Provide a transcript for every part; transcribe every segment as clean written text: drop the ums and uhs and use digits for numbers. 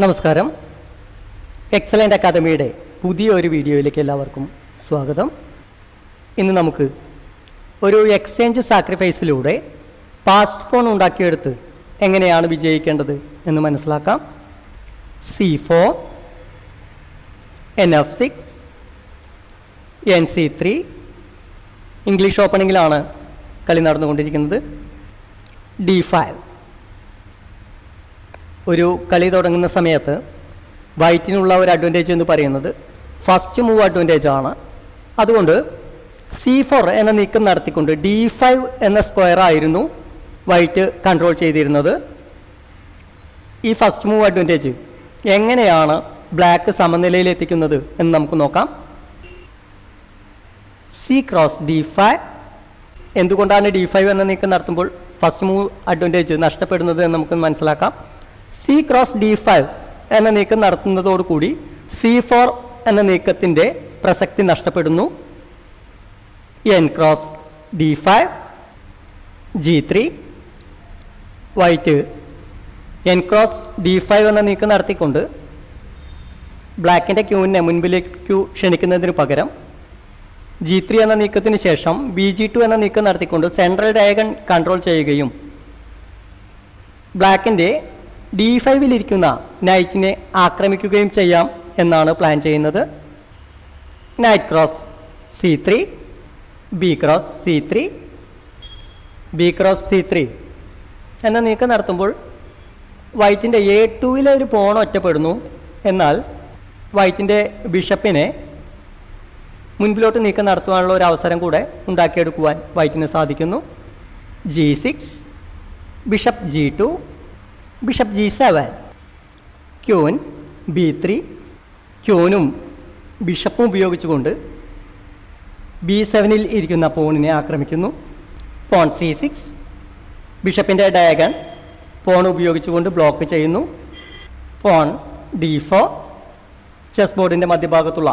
നമസ്കാരം. എക്സലൻ്റ് അക്കാദമിയുടെ പുതിയൊരു വീഡിയോയിലേക്ക് എല്ലാവർക്കും സ്വാഗതം. ഇന്ന് നമുക്ക് ഒരു എക്സ്ചേഞ്ച് സാക്രിഫൈസിലൂടെ പാസ്റ്റ് പോൺ ഉണ്ടാക്കിയെടുത്ത് എങ്ങനെയാണ് വിജയിക്കേണ്ടത് എന്ന് മനസ്സിലാക്കാം. C4, NF6, NC3. ഇംഗ്ലീഷ് ഓപ്പണിങ്ങിലാണ് കളി നടന്നുകൊണ്ടിരിക്കുന്നത്. D5. ഒരു കളി തുടങ്ങുന്ന സമയത്ത് വൈറ്റിനുള്ള ഒരു അഡ്വാൻറ്റേജ് എന്ന് പറയുന്നത് ഫസ്റ്റ് മൂവ് അഡ്വാൻറ്റേജ് ആണ്. അതുകൊണ്ട് C4 എന്ന നീക്കം നടത്തിക്കൊണ്ട് D5 എന്ന സ്ക്വയർ ആയിരുന്നു വൈറ്റ് കൺട്രോൾ ചെയ്തിരുന്നത്. ഈ ഫസ്റ്റ് മൂവ് അഡ്വാൻറ്റേജ് എങ്ങനെയാണ് ബ്ലാക്ക് സമനിലയിൽ എത്തിക്കുന്നത് എന്ന് നമുക്ക് നോക്കാം. C cross D5. എന്തുകൊണ്ടാണ് D5 എന്ന നീക്കം നടത്തുമ്പോൾ ഫസ്റ്റ് മൂവ് അഡ്വാൻറ്റേജ് നഷ്ടപ്പെടുന്നത് എന്ന് നമുക്ക് മനസ്സിലാക്കാം. C ക്രോസ് D5 എന്ന നീക്കം നടത്തുന്നതോടുകൂടി C4 എന്ന നീക്കത്തിൻ്റെ പ്രസക്തി നഷ്ടപ്പെടുന്നു. N cross D5, G3. White N cross D5 എന്ന നീക്കം നടത്തിക്കൊണ്ട് ബ്ലാക്കിൻ്റെ ക്യൂവിനെ മുൻപിലേക്ക് ക്ഷണിക്കുന്നതിന് പകരം G3 എന്ന നീക്കത്തിന് ശേഷം BG2 എന്ന നീക്കം നടത്തിക്കൊണ്ട് സെൻട്രൽ ഡയഗൺ കൺട്രോൾ ചെയ്യുകയും ബ്ലാക്കിൻ്റെ D5-ലിരിക്കുന്ന നൈറ്റിനെ ആക്രമിക്കുകയും ചെയ്യാം എന്നാണ് പ്ലാൻ ചെയ്യുന്നത്. Night cross C3, B cross C3, B cross C3 എന്ന നീക്കം നടത്തുമ്പോൾ വൈറ്റിൻ്റെ A2-ലെ ഒരു പോൺ ഒറ്റപ്പെടുന്നു. എന്നാൽ വൈറ്റിൻ്റെ ബിഷപ്പിനെ മുൻപിലോട്ട് നീക്കം നടത്തുവാനുള്ള ഒരു അവസരം കൂടെ ഉണ്ടാക്കിയെടുക്കുവാൻ വൈറ്റിന് സാധിക്കുന്നു. G6, bishop G2, bishop G7, queen B3. ക്യൂനും ബിഷപ്പും ഉപയോഗിച്ചുകൊണ്ട് B7-ൽ ഇരിക്കുന്ന പോണിനെ ആക്രമിക്കുന്നു. പോൺ C6, ബിഷപ്പിൻ്റെ ഡയഗൺ പോൺ ഉപയോഗിച്ചുകൊണ്ട് ബ്ലോക്ക് ചെയ്യുന്നു. Pawn D4. ചെസ് ബോർഡിൻ്റെ മധ്യഭാഗത്തുള്ള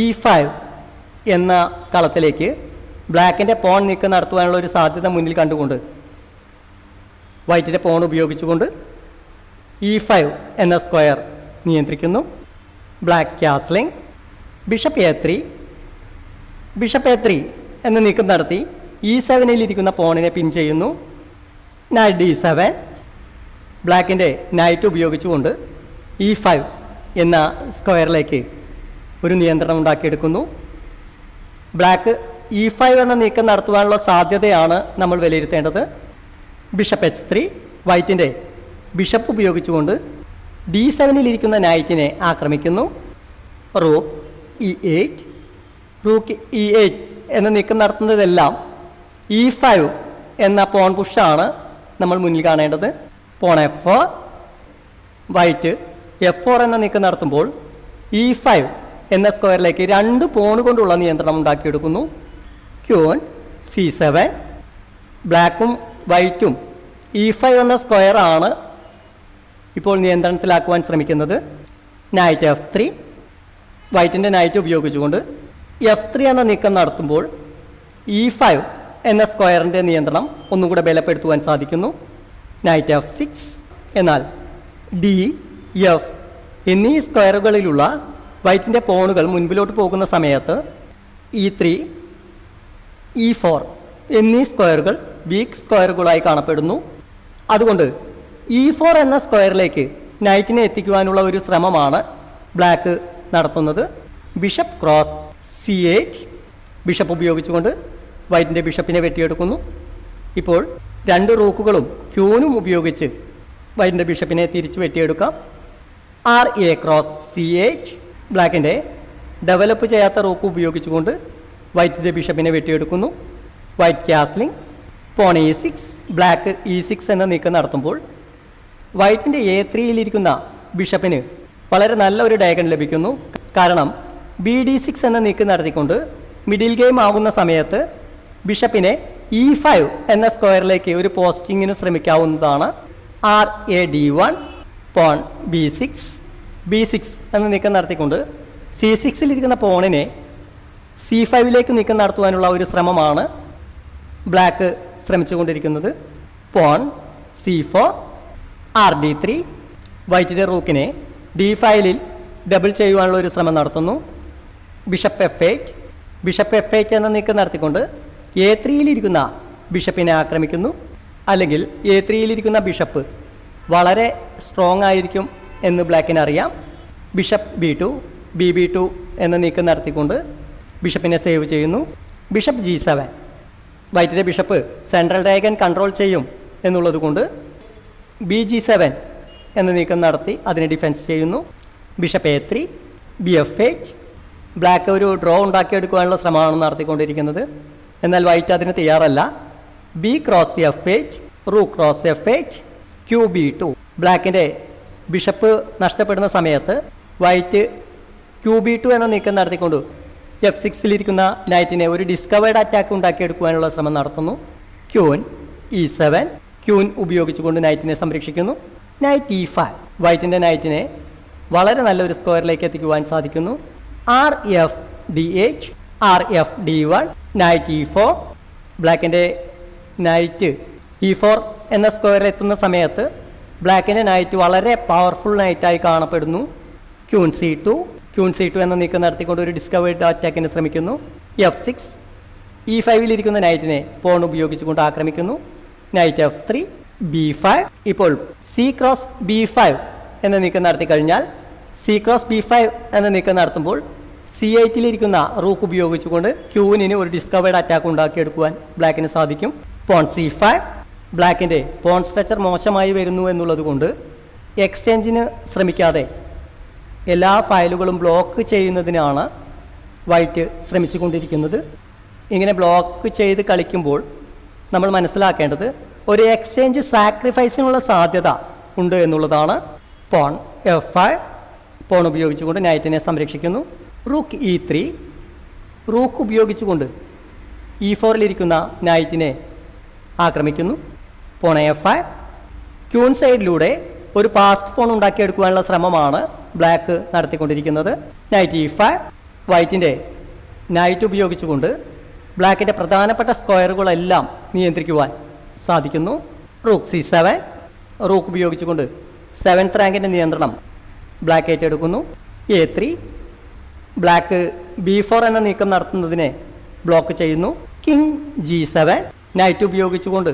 E5 എന്ന കളത്തിലേക്ക് ബ്ലാക്കിൻ്റെ പോൺ നീക്കം നടത്തുവാനുള്ള ഒരു സാധ്യത മുന്നിൽ കണ്ടുകൊണ്ട് വൈറ്റിൻ്റെ പോൺ ഉപയോഗിച്ചുകൊണ്ട് E5 എന്ന സ്ക്വയർ നിയന്ത്രിക്കുന്നു. Black ക്യാസ്ലിംഗ്. Bishop A3. Bishop A3 എന്ന നീക്കം നടത്തി E7-ൽ ഇരിക്കുന്ന പോണിനെ പിൻ ചെയ്യുന്നു. Night D7. ബ്ലാക്കിൻ്റെ നൈറ്റ് ഉപയോഗിച്ചുകൊണ്ട് E5 എന്ന സ്ക്വയറിലേക്ക് ഒരു നിയന്ത്രണം ഉണ്ടാക്കിയെടുക്കുന്നു. ബ്ലാക്ക് E5 എന്ന നീക്കം നടത്തുവാനുള്ള സാധ്യതയാണ് നമ്മൾ വിലയിരുത്തേണ്ടത്. Bishop H3. വൈറ്റിൻ്റെ ബിഷപ്പ് ഉപയോഗിച്ചുകൊണ്ട് D7-ൽ ഇരിക്കുന്ന നൈറ്റിനെ ആക്രമിക്കുന്നു. Rook E8. റൂക്ക് E8 എന്ന നീക്കം നടത്തുന്നതെല്ലാം E5 എന്ന പോൺ പുഷാണ് നമ്മൾ മുന്നിൽ കാണേണ്ടത്. Porn F4. വൈറ്റ് F4 എന്ന നീക്കം നടത്തുമ്പോൾ E5 എന്ന സ്ക്വയറിലേക്ക് രണ്ട് പോൺ കൊണ്ടുള്ള നിയന്ത്രണം ഉണ്ടാക്കിയെടുക്കുന്നു. Queen C7. ബ്ലാക്കും വൈറ്റും E5 എന്ന സ്ക്വയറാണ് ഇപ്പോൾ നിയന്ത്രണത്തിലാക്കുവാൻ ശ്രമിക്കുന്നത്. Night F3. വൈറ്റിൻ്റെ നൈറ്റ് ഉപയോഗിച്ചുകൊണ്ട് F3 എന്ന നീക്കം നടത്തുമ്പോൾ E5 എന്ന സ്ക്വയറിൻ്റെ നിയന്ത്രണം ഒന്നും കൂടെ ബലപ്പെടുത്തുവാൻ സാധിക്കുന്നു. Night F6. എന്നാൽ D, F എന്നീ സ്ക്വയറുകളിലുള്ള വൈറ്റിൻ്റെ പോണുകൾ മുൻപിലോട്ട് പോകുന്ന സമയത്ത് E3, E4 എന്നീ സ്ക്വയറുകൾ വീക്ക് സ്ക്വയറുകളായി കാണപ്പെടുന്നു. അതുകൊണ്ട് E4 എന്ന സ്ക്വയറിലേക്ക് നൈറ്റിനെ എത്തിക്കുവാനുള്ള ഒരു ശ്രമമാണ് ബ്ലാക്ക് നടത്തുന്നത്. Bishop cross C8. ബിഷപ്പ് ഉപയോഗിച്ചുകൊണ്ട് വൈറ്റിൻ്റെ ബിഷപ്പിനെ വെട്ടിയെടുക്കുന്നു. ഇപ്പോൾ രണ്ട് റൂക്കുകളും ക്യൂനും ഉപയോഗിച്ച് വൈറ്റിൻ്റെ ബിഷപ്പിനെ തിരിച്ചു വെട്ടിയെടുക്കാം. RA cross C8. ബ്ലാക്കിൻ്റെ ഡെവലപ്പ് ചെയ്യാത്ത റൂക്ക് ഉപയോഗിച്ചുകൊണ്ട് വൈറ്റിൻ്റെ ബിഷപ്പിനെ വെട്ടിയെടുക്കുന്നു. White castling. Pawn E6. Black E6 എന്ന നീക്കം നടത്തുമ്പോൾ വൈറ്റിൻ്റെ A3-ലിരിക്കുന്ന ബിഷപ്പിന് വളരെ നല്ല ഒരു ഡയഗൺ ലഭിക്കുന്നു. കാരണം BD6 എന്ന നീക്കം നടത്തിക്കൊണ്ട് മിഡിൽ ഗെയിം ആകുന്ന സമയത്ത് ബിഷപ്പിനെ E5 എന്ന സ്ക്വയറിലേക്ക് ഒരു പോസ്റ്റിങ്ങിന് ശ്രമിക്കാവുന്നതാണ്. RAD1. Porn B6. B6 എന്ന നീക്കം നടത്തിക്കൊണ്ട് C6-ലിരിക്കുന്ന പോണിനെ C5-ലേക്ക് നീക്കം നടത്തുവാനുള്ള ഒരു ശ്രമമാണ് ബ്ലാക്ക് ശ്രമിച്ചുകൊണ്ടിരിക്കുന്നത്. Porn C4, RD3. വൈറ്റിൻ്റെ റൂക്കിനെ D5 double ചെയ്യുവാനുള്ള ഒരു ശ്രമം നടത്തുന്നു. Bishop F8. ബിഷപ്പ് F8 എന്ന നീക്കം നടത്തിക്കൊണ്ട് A3 ബിഷപ്പിനെ ആക്രമിക്കുന്നു. അല്ലെങ്കിൽ A3 ബിഷപ്പ് വളരെ സ്ട്രോങ് ആയിരിക്കും എന്ന് ബ്ലാക്കിന് അറിയാം. ബിഷപ്പ് B2, BB2 എന്ന നീക്കം നടത്തിക്കൊണ്ട് ബിഷപ്പിനെ സേവ് ചെയ്യുന്നു. Bishop G7. വൈറ്റിൻ്റെ ബിഷപ്പ് സെൻട്രൽ ഡയഗൺ കൺട്രോൾ ചെയ്യും എന്നുള്ളത് കൊണ്ട് BG7 എന്ന നീക്കം നടത്തി അതിനെ ഡിഫെൻസ് ചെയ്യുന്നു. Bishop A3, BF8. ബ്ലാക്ക് ഒരു ഡ്രോ ഉണ്ടാക്കിയെടുക്കുവാനുള്ള ശ്രമമാണ് നടത്തിക്കൊണ്ടിരിക്കുന്നത്. എന്നാൽ വൈറ്റ് അതിന് തയ്യാറല്ല. B cross F8, rook cross F8, QB2. ബ്ലാക്കിൻ്റെ ബിഷപ്പ് നഷ്ടപ്പെടുന്ന സമയത്ത് വൈറ്റ് QB2 എന്ന നീക്കം നടത്തിക്കൊണ്ട് F6 നൈറ്റിനെ ഒരു ഡിസ്കവേർഡ് അറ്റാക്ക് ഉണ്ടാക്കിയെടുക്കുവാനുള്ള ശ്രമം നടത്തുന്നു. Queen E7. ക്യൂൻ ഉപയോഗിച്ചുകൊണ്ട് നൈറ്റിനെ സംരക്ഷിക്കുന്നു. Night E5. വൈറ്റിൻ്റെ നൈറ്റിനെ വളരെ നല്ലൊരു സ്ക്വയറിലേക്ക് എത്തിക്കുവാൻ സാധിക്കുന്നു. RF D8, RF D1, knight E4. ബ്ലാക്കിൻ്റെ നൈറ്റ് E4 എന്ന സ്ക്വയറിൽ എത്തുന്ന സമയത്ത് ബ്ലാക്കിൻ്റെ നൈറ്റ് വളരെ പവർഫുൾ നൈറ്റായി കാണപ്പെടുന്നു. Queen C2. ക്യൂൻ C2 എന്ന നീക്കം നടത്തിക്കൊണ്ട് ഒരു ഡിസ്കവേർഡ് അറ്റാക്കിന് ശ്രമിക്കുന്നു. F6. E5 നൈറ്റിനെ പോൺ ഉപയോഗിച്ചുകൊണ്ട് ആക്രമിക്കുന്നു. Night F3, B5. ഇപ്പോൾ C ക്രോസ് B5 എന്ന നീക്കം നടത്തി കഴിഞ്ഞാൽ C ക്രോസ് B5 എന്ന നീക്കം നടത്തുമ്പോൾ C8 റൂക്ക് ഉപയോഗിച്ചുകൊണ്ട് ക്യൂവിന് ഒരു ഡിസ്കവേർഡ് അറ്റാക്ക് ഉണ്ടാക്കിയെടുക്കുവാൻ ബ്ലാക്കിന് സാധിക്കും. Porn C5. ബ്ലാക്കിൻ്റെ പോൺ സ്ട്രക്ചർ മോശമായി വരുന്നു എന്നുള്ളത് കൊണ്ട് എക്സ്ചേഞ്ചിന് ശ്രമിക്കാതെ എല്ലാ ഫയലുകളും ബ്ലോക്ക് ചെയ്യുന്നതിനാണ് വൈറ്റ് ശ്രമിച്ചുകൊണ്ടിരിക്കുന്നത്. ഇങ്ങനെ ബ്ലോക്ക് ചെയ്ത് കളിക്കുമ്പോൾ നമ്മൾ മനസ്സിലാക്കേണ്ടത് ഒരു എക്സ്ചേഞ്ച് സാക്രിഫൈസിനുള്ള സാധ്യത ഉണ്ട് എന്നുള്ളതാണ്. Porn F5. പോൺ ഉപയോഗിച്ചുകൊണ്ട് നൈറ്റിനെ സംരക്ഷിക്കുന്നു. Rook E3. റൂക്ക് ഉപയോഗിച്ചുകൊണ്ട് E4 നൈറ്റിനെ ആക്രമിക്കുന്നു. Porn F5. ക്യൂൺ സൈഡിലൂടെ ഒരു പാസ്റ്റ് പോൺ ഉണ്ടാക്കിയെടുക്കുവാനുള്ള ശ്രമമാണ് ബ്ലാക്ക് നടത്തിക്കൊണ്ടിരിക്കുന്നത്. Night E5. വൈറ്റിൻ്റെ നൈറ്റ് ഉപയോഗിച്ചുകൊണ്ട് ബ്ലാക്കിൻ്റെ പ്രധാനപ്പെട്ട സ്ക്വയറുകളെല്ലാം നിയന്ത്രിക്കുവാൻ സാധിക്കുന്നു. Rook C7. റൂക്ക് ഉപയോഗിച്ചുകൊണ്ട് 7th റാങ്കിൻ്റെ നിയന്ത്രണം ബ്ലാക്ക് ഏറ്റെടുക്കുന്നു. A3. ബ്ലാക്ക് B4 എന്ന നീക്കം നടത്തുന്നതിനെ ബ്ലോക്ക് ചെയ്യുന്നു. King G7. നൈറ്റ് ഉപയോഗിച്ചുകൊണ്ട്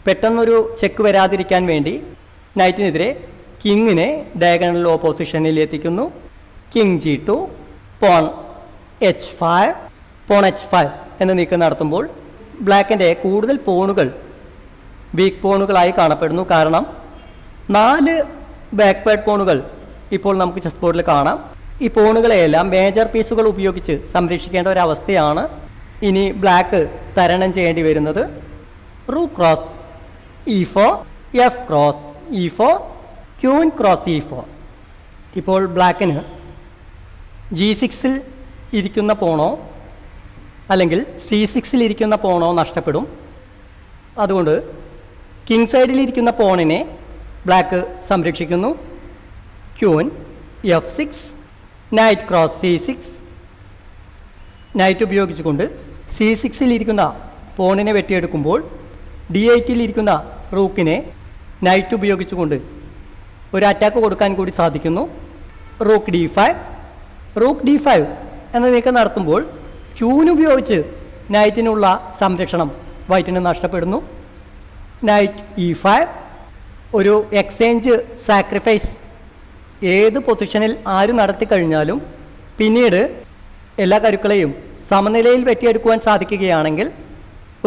പെട്ടെന്നൊരു ചെക്ക് വരാതിരിക്കാൻ വേണ്ടി നൈറ്റിനെതിരെ കിങ്ങിനെ ഡയഗണൽ ഓപ്പോസിഷനിൽ എത്തിക്കുന്നു. King G2. Porn H5. Porn H5 എന്ന നീക്കം നടത്തുമ്പോൾ ബ്ലാക്കിൻ്റെ കൂടുതൽ പോണുകൾ വീക്ക് പോണുകളായി കാണപ്പെടുന്നു. കാരണം 4 ബാക്ക്വേർഡ് പോണുകൾ ഇപ്പോൾ നമുക്ക് ചെസ് ബോർഡിൽ കാണാം. ഈ പോണുകളെയെല്ലാം മേജർ പീസുകൾ ഉപയോഗിച്ച് സംരക്ഷിക്കേണ്ട ഒരവസ്ഥയാണ് ഇനി ബ്ലാക്ക് തരണം ചെയ്യേണ്ടി വരുന്നത്. Rook cross E4, F cross E4, queen cross E4. ഇപ്പോൾ ബ്ലാക്കിന് G6 ഇരിക്കുന്ന പോണോ അല്ലെങ്കിൽ C6 പോണോ നഷ്ടപ്പെടും. അതുകൊണ്ട് കിങ് സൈഡിലിരിക്കുന്ന പോണിനെ ബ്ലാക്ക് സംരക്ഷിക്കുന്നു. Queen F6, night cross C6. Night ഉപയോഗിച്ചുകൊണ്ട് C6 പോണിനെ വെട്ടിയെടുക്കുമ്പോൾ D8 റൂക്കിനെ നൈറ്റ് ഉപയോഗിച്ചുകൊണ്ട് ഒരു അറ്റാക്ക് കൊടുക്കാൻ കൂടി സാധിക്കുന്നു. Rook D5. റൂക്ക് D5 എന്ന നീക്കം നടത്തുമ്പോൾ ക്യൂനുപയോഗിച്ച് നൈറ്റിനുള്ള സംരക്ഷണം വൈറ്റിന് നഷ്ടപ്പെടുന്നു. Night E5. ഒരു എക്സ്ചേഞ്ച് സാക്രിഫൈസ് ഏത് പൊസിഷനിൽ ആര് നടത്തി കഴിഞ്ഞാലും പിന്നീട് എല്ലാ കരുക്കളെയും സമനിലയിൽ വെട്ടിയെടുക്കുവാൻ സാധിക്കുകയാണെങ്കിൽ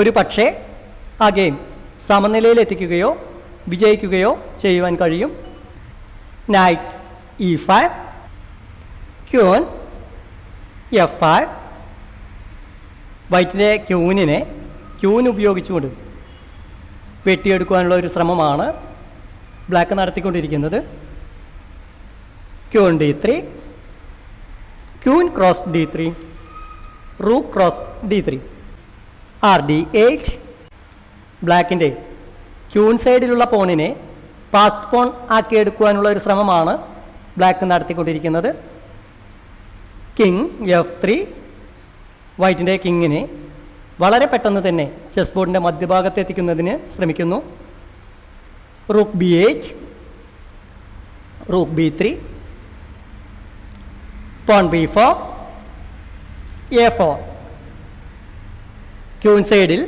ഒരു പക്ഷേ ആ ഗെയിം സമനിലയിൽ എത്തിക്കുകയോ വിജയിക്കുകയോ ചെയ്യുവാൻ കഴിയും. Night E5. Queen F5. വൈറ്റിൻ്റെ queen ഉപയോഗിച്ചുകൊണ്ട് വെട്ടിയെടുക്കുവാനുള്ള ഒരു ശ്രമമാണ് ബ്ലാക്ക് നടത്തിക്കൊണ്ടിരിക്കുന്നത്. Queen D3. Queen cross D3. Rook cross D3. RD8. ബ്ലാക്കിൻ്റെ ക്യൂൻ സൈഡിലുള്ള പോണിനെ പാസ്റ്റ് പോൺ ആക്കിയെടുക്കുവാനുള്ള ഒരു ശ്രമമാണ് ബ്ലാക്ക് നടത്തിക്കൊണ്ടിരിക്കുന്നത്. King F3. വൈറ്റിൻ്റെ കിങ്ങിനെ വളരെ പെട്ടെന്ന് തന്നെ ചെസ് ബോർഡിൻ്റെ മധ്യഭാഗത്ത് എത്തിക്കുന്നതിന് ശ്രമിക്കുന്നു. Rook B8. Rook B3, porn B4, A4. Queen സൈഡിൽ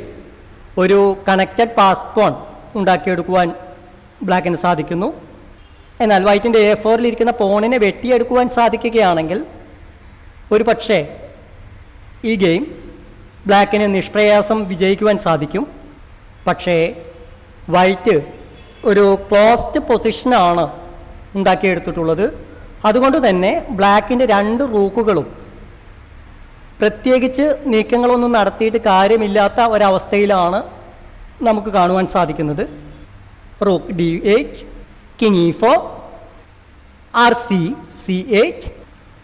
ഒരു കണക്റ്റഡ് പാസ് പോൺ ഉണ്ടാക്കിയെടുക്കുവാൻ ബ്ലാക്കിന് സാധിക്കുന്നു. എന്നാൽ വൈറ്റിൻ്റെ A4-ലിരിക്കുന്ന പോണിനെ വെട്ടിയെടുക്കുവാൻ സാധിക്കുകയാണെങ്കിൽ ഒരു പക്ഷേ ഈ ഗെയിം ബ്ലാക്കിന് നിഷ്പ്രയാസം വിജയിക്കുവാൻ സാധിക്കും. പക്ഷേ വൈറ്റ് ഒരു ക്ലോസ്ഡ് പൊസിഷനാണ് ഉണ്ടാക്കിയെടുത്തിട്ടുള്ളത്. അതുകൊണ്ട് തന്നെ ബ്ലാക്കിൻ്റെ 2 റൂക്കുകളും പ്രത്യേകിച്ച് നീക്കങ്ങളൊന്നും നടത്തിയിട്ട് കാര്യമില്ലാത്ത ഒരവസ്ഥയിലാണ് നമുക്ക് കാണുവാൻ സാധിക്കുന്നത്. Rook D8, king E4, RC C8,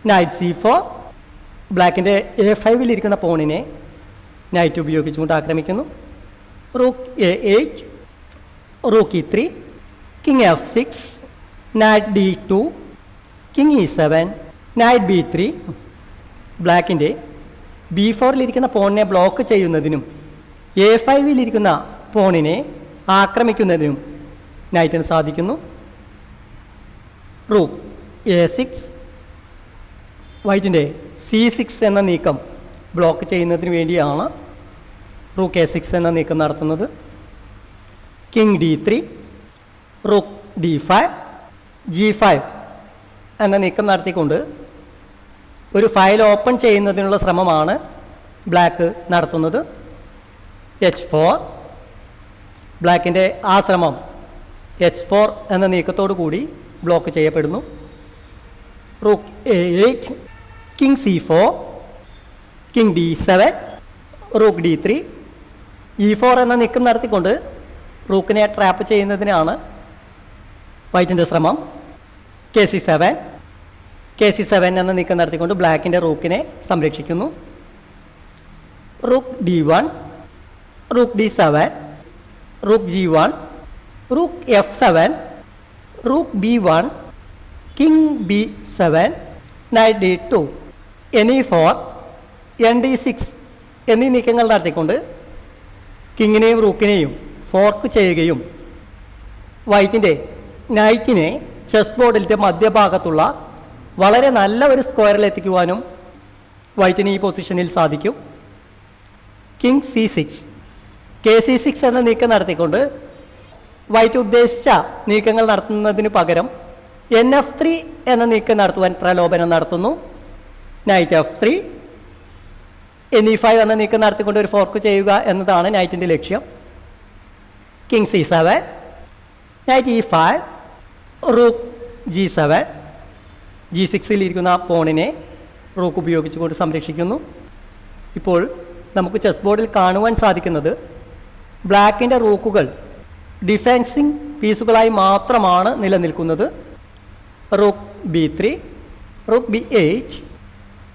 knight C4. ബ്ലാക്കിൻ്റെ A5-ലിരിക്കുന്ന പോണിനെ നൈറ്റ് ഉപയോഗിച്ചുകൊണ്ട് ആക്രമിക്കുന്നു. Rook A8, rook E3, king F6, knight D2, king E7, knight B3. ബ്ലാക്കിൻ്റെ B4-ലിരിക്കുന്ന പോണിനെ ബ്ലോക്ക് ചെയ്യുന്നതിനും A5-ലിരിക്കുന്ന പോണിനെ ആക്രമിക്കുന്നതിനും നൈറ്റിന് സാധിക്കുന്നു. റൂക്ക് A6, വൈറ്റിൻ്റെ C6 എന്ന നീക്കം ബ്ലോക്ക് ചെയ്യുന്നതിന് വേണ്ടിയാണ് റൂക്ക് A6 എന്ന നീക്കം നടത്തുന്നത്. King D3, rook D5, G5 എന്ന നീക്കം നടത്തിക്കൊണ്ട് ഒരു ഫയൽ ഓപ്പൺ ചെയ്യുന്നതിനുള്ള ശ്രമമാണ് ബ്ലാക്ക് നടത്തുന്നത്. H4, ബ്ലാക്കിൻ്റെ ആ ശ്രമം H4 എന്ന നീക്കത്തോടു കൂടി ബ്ലോക്ക് ചെയ്യപ്പെടുന്നു. Rook A8, king C4, king D7, rook D3. E4 എന്ന നീക്കം നടത്തിക്കൊണ്ട് റൂക്കിനെ ട്രാപ്പ് ചെയ്യുന്നതിനാണ് വൈറ്റിൻ്റെ ശ്രമം. KC7 എന്ന നീക്കം നടത്തിക്കൊണ്ട് ബ്ലാക്കിൻ്റെ റൂക്കിനെ സംരക്ഷിക്കുന്നു. Rook D1, rook D7, rook G1, rook F7, rook B1, king B7, night D2, NE4, ND6 എന്നീ നീക്കങ്ങൾ നടത്തിക്കൊണ്ട് കിങ്ങിനെയും റൂക്കിനെയും ഫോർക്ക് ചെയ്യുകയും വൈറ്റിൻ്റെ നൈറ്റിനെ ചെസ് ബോർഡിൻ്റെ മധ്യഭാഗത്തുള്ള വളരെ നല്ല ഒരു സ്ക്വയറിൽ എത്തിക്കുവാനും വൈറ്റിന് ഈ പൊസിഷനിൽ സാധിക്കും. കിങ് C6, KC6 എന്ന നീക്കം നടത്തിക്കൊണ്ട് വൈറ്റ് ഉദ്ദേശിച്ച നീക്കങ്ങൾ നടത്തുന്നതിന് പകരം NF3 എന്ന നീക്കം നടത്തുവാൻ പ്രലോഭനം നടത്തുന്നു. നൈറ്റ് F3, NE5 എന്ന നീക്കം നടത്തിക്കൊണ്ട് ഒരു ഫോർക്ക് ചെയ്യുക എന്നതാണ് നൈറ്റിൻ്റെ ലക്ഷ്യം. King C7, knight E5, rook G7. G6-ലിരിക്കുന്ന പോണിനെ റൂക്ക് ഉപയോഗിച്ചുകൊണ്ട് സംരക്ഷിക്കുന്നു. ഇപ്പോൾ നമുക്ക് ചെസ് ബോർഡിൽ കാണുവാൻ സാധിക്കുന്നത് ബ്ലാക്കിൻ്റെ റൂക്കുകൾ ഡിഫെൻസിങ് പീസുകളായി മാത്രമാണ് നിലനിൽക്കുന്നത്. Rook B3, rook B8,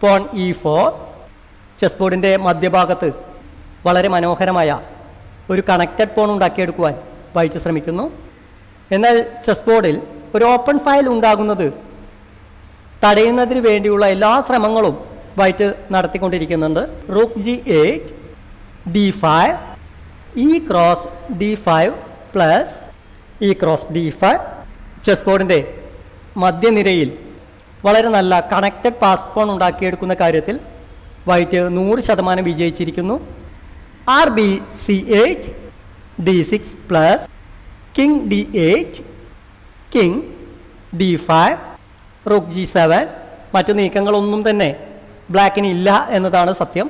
porn E4. Chess ബോർഡിൻ്റെ മധ്യഭാഗത്ത് വളരെ മനോഹരമായ ഒരു കണക്റ്റഡ് പോൺ ഉണ്ടാക്കിയെടുക്കുവാൻ വൈറ്റ് ശ്രമിക്കുന്നു. എന്നാൽ ചെസ് ബോർഡിൽ ഒരു ഓപ്പൺ ഫയൽ ഉണ്ടാകുന്നത് തടയുന്നതിന് വേണ്ടിയുള്ള എല്ലാ ശ്രമങ്ങളും വൈറ്റ് നടത്തിക്കൊണ്ടിരിക്കുന്നുണ്ട്. Rook G8, D5, E cross D5 plus E cross D5. Chess ബോർഡിൻ്റെ മധ്യനിരയിൽ വളരെ നല്ല കണക്റ്റഡ് പാസ് പോൺ ഉണ്ടാക്കിയെടുക്കുന്ന കാര്യത്തിൽ വൈറ്റ് 100% വിജയിച്ചിരിക്കുന്നു. RB C8, D6 plus king D8, king D5, rook G7. മറ്റു നീക്കങ്ങളൊന്നും തന്നെ ബ്ലാക്കിന് ഇല്ല എന്നതാണ് സത്യം.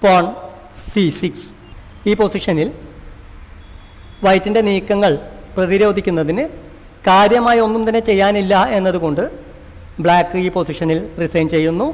Porn C6. ഈ പൊസിഷനിൽ വൈറ്റിൻ്റെ നീക്കങ്ങൾ പ്രതിരോധിക്കുന്നതിന് കാര്യമായി ഒന്നും തന്നെ ചെയ്യാനില്ല എന്നതുകൊണ്ട് ബ്ലാക്ക് ഈ പൊസിഷനിൽ റിസൈൻ ചെയ്യുന്നു.